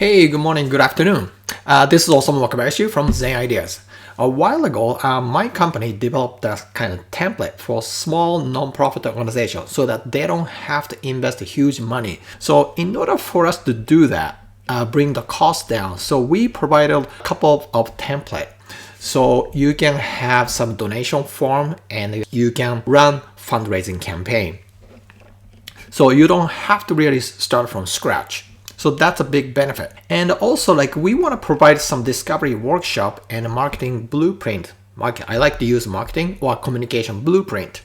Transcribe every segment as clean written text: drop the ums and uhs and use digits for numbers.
Hey, good morning, good afternoon. This is Osamu Wakabayashi from Zen Ideas. A while ago, my company developed a kind of template for small non-profit organizations so that they don't have to invest huge money. So in order for us to do that, bring the cost down, so we provided a couple of templates. So you can have some donation form and you can run fundraising campaign. So you don't have to really start from scratch. So that's a big benefit. And also, like, we want to provide some discovery workshop and a marketing blueprint. I like to use marketing or communication blueprint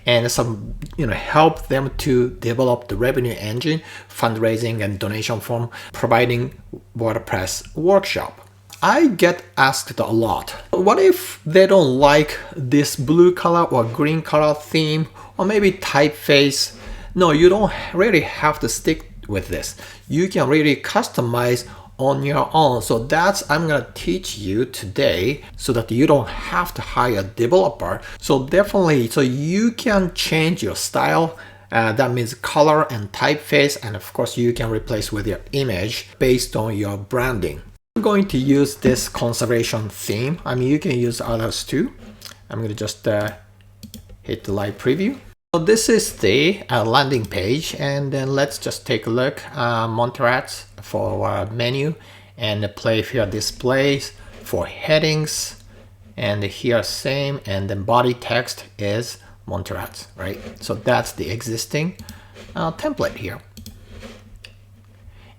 and some, help them to develop the revenue engine, fundraising and donation form, providing WordPress workshop. I get asked a lot, what if they don't like this blue color or green color theme or maybe typeface? No, you don't really have to stick with this. You can really customize on your own. So that's I'm gonna teach you today so that you don't have to hire a developer. So definitely, so you can change your style. That means color and typeface, and of course you can replace with your image based on your branding. I'm going to use this conservation theme. I mean, you can use others too. I'm gonna just hit the live preview. So this is the landing page, and then let's just take a look. Montserrat for our menu, and play here displays for headings, and here same, and then body text is Montserrat, right? So that's the existing template here.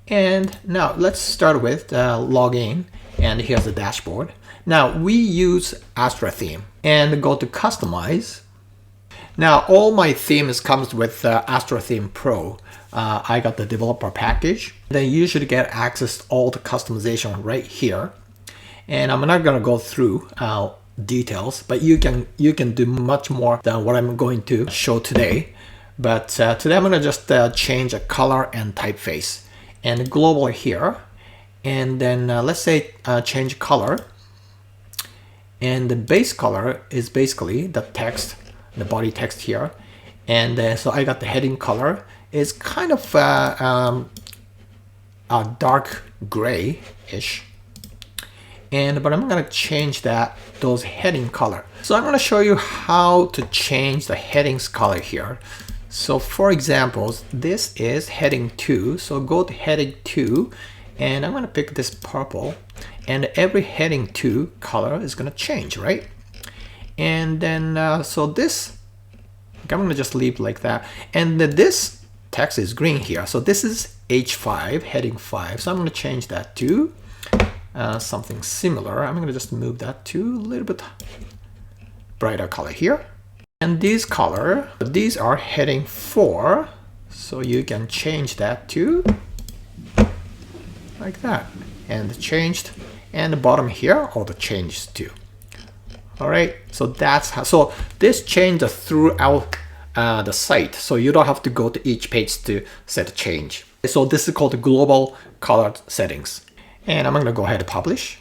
And now let's start with login, and here's the dashboard. Now we use Astra theme and go to customize. Now, all my themes comes with Astra Theme Pro. I got the developer package. Then you should get access to all the customization right here. And I'm not gonna go through details, but you can do much more than what I'm going to show today. But today I'm gonna just change a color and typeface and global here. And then let's say change color. And the base color is basically the text, the body text here, and so I got the heading color is kind of a dark gray-ish, but I'm gonna change those heading color. So I'm gonna show you how to change the headings color here. So for example, this is heading 2, so go to heading 2, and I'm gonna pick this purple, and every heading 2 color is gonna change, right? And then, so this, I'm going to just leave like that. And then this text is green here. So this is H5, heading 5. So I'm going to change that to something similar. I'm going to just move that to a little bit brighter color here. And these are heading 4. So you can change that to like that. And changed. And the bottom here, all the changes too. All right, so that's how. So this changes throughout the site, so you don't have to go to each page to set a change. So this is called the global color settings, and I'm gonna go ahead and publish.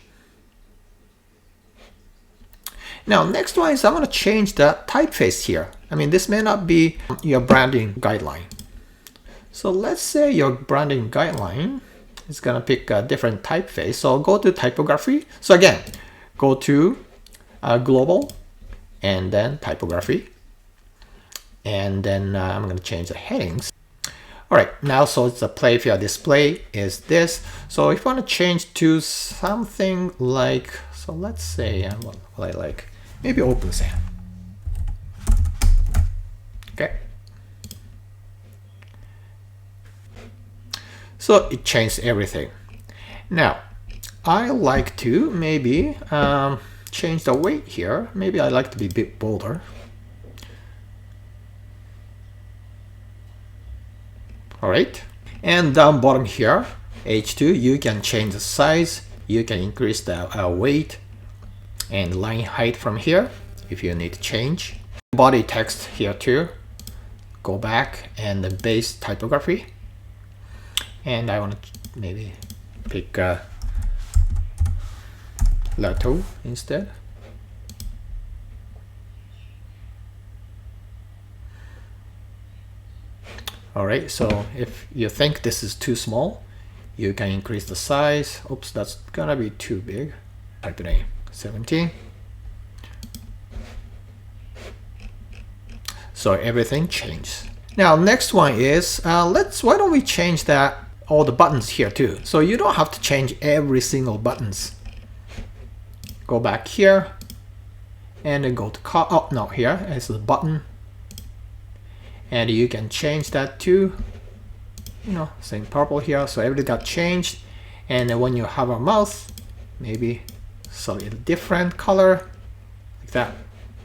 Now, next one is I'm gonna change the typeface here. I mean, this may not be your branding guideline. So let's say your branding guideline is gonna pick a different typeface. So go to typography. So again, go to global, and then typography, and then I'm going to change the headings. All right, now so it's a play via display is this. So if I want to change to something like, so let's say what I like, maybe open sand. Okay. So it changed everything. Now I like to maybe change the weight here. Maybe I like to be a bit bolder. All right, and down bottom here, H2, you can change the size. You can increase the weight and line height from here if you need to change. Body text here too. Go back and the base typography. And I want to maybe pick Lato instead. All right, so if you think this is too small, You can increase the size. Oops, that's gonna be too big. Type it in 17. So everything changes. Now next one is why don't we change that all the buttons here too, so you don't have to change every single buttons. Go back here and then go to here is the button, and you can change that to same purple here, so everything got changed. And then when you have a mouse, maybe slightly different color like that.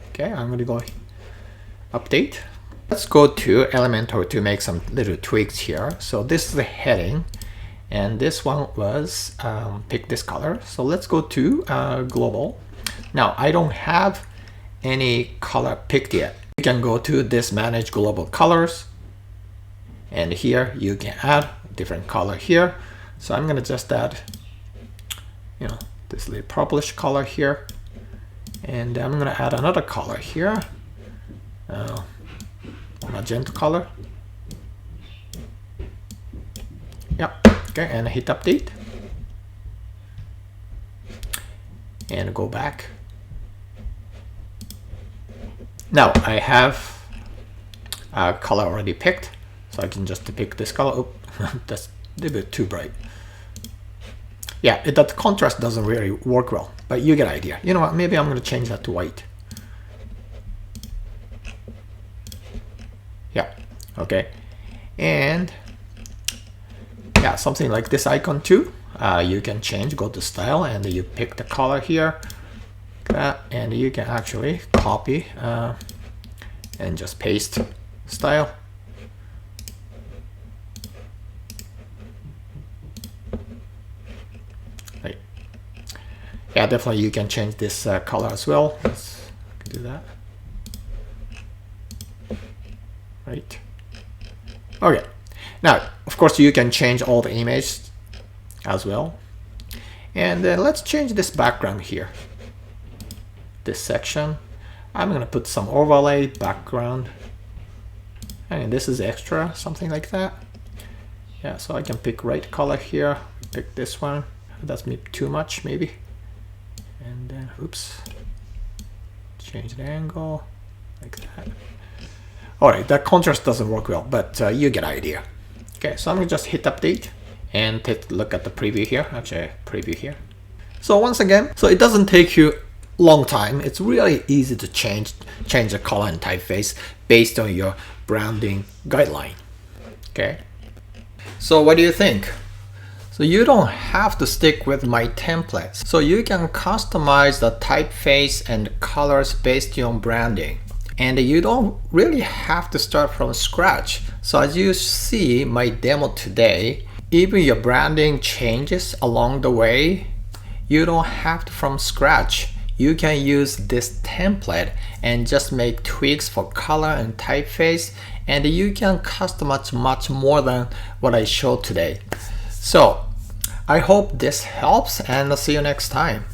Okay, I'm gonna go update. Let's go to Elementor to make some little tweaks here. So this is the heading, and this one was pick this color. So let's go to global. Now I don't have any color picked yet. You can go to this manage global colors, and here you can add a different color here. So I'm gonna just add this little purplish color here, and I'm gonna add another color here, magenta color. Yep. Okay, and hit update and go back. Now I have a color already picked, so I can just pick this color. Oh, that's a little bit too bright. Yeah, that contrast doesn't really work well, but you get the idea. You know what, maybe I'm going to change that to white. Yeah, okay. And yeah, something like this icon too. You can change, go to style, and you pick the color here. And you can actually copy and just paste style. Right. Yeah, definitely you can change this color as well. Let's do that. Right. Okay. Now, of course, you can change all the images as well. And then let's change this background here. This section. I'm going to put some overlay background. And this is extra, something like that. Yeah, so I can pick right color here. Pick this one. That's maybe too much, maybe. And then, oops. Change the angle like that. Alright, that contrast doesn't work well, but you get the idea. Okay, so I'm going to just hit update and take a look at the preview here. Actually, preview here. So once again, so it doesn't take you long time. It's really easy to change the color and typeface based on your branding guideline. Okay. So what do you think? So you don't have to stick with my templates. So you can customize the typeface and colors based on branding. And you don't really have to start from scratch. So as you see my demo today, even your branding changes along the way, you don't have to from scratch. You can use this template and just make tweaks for color and typeface, and you can customize much more than what I showed today. So I hope this helps, and I'll see you next time.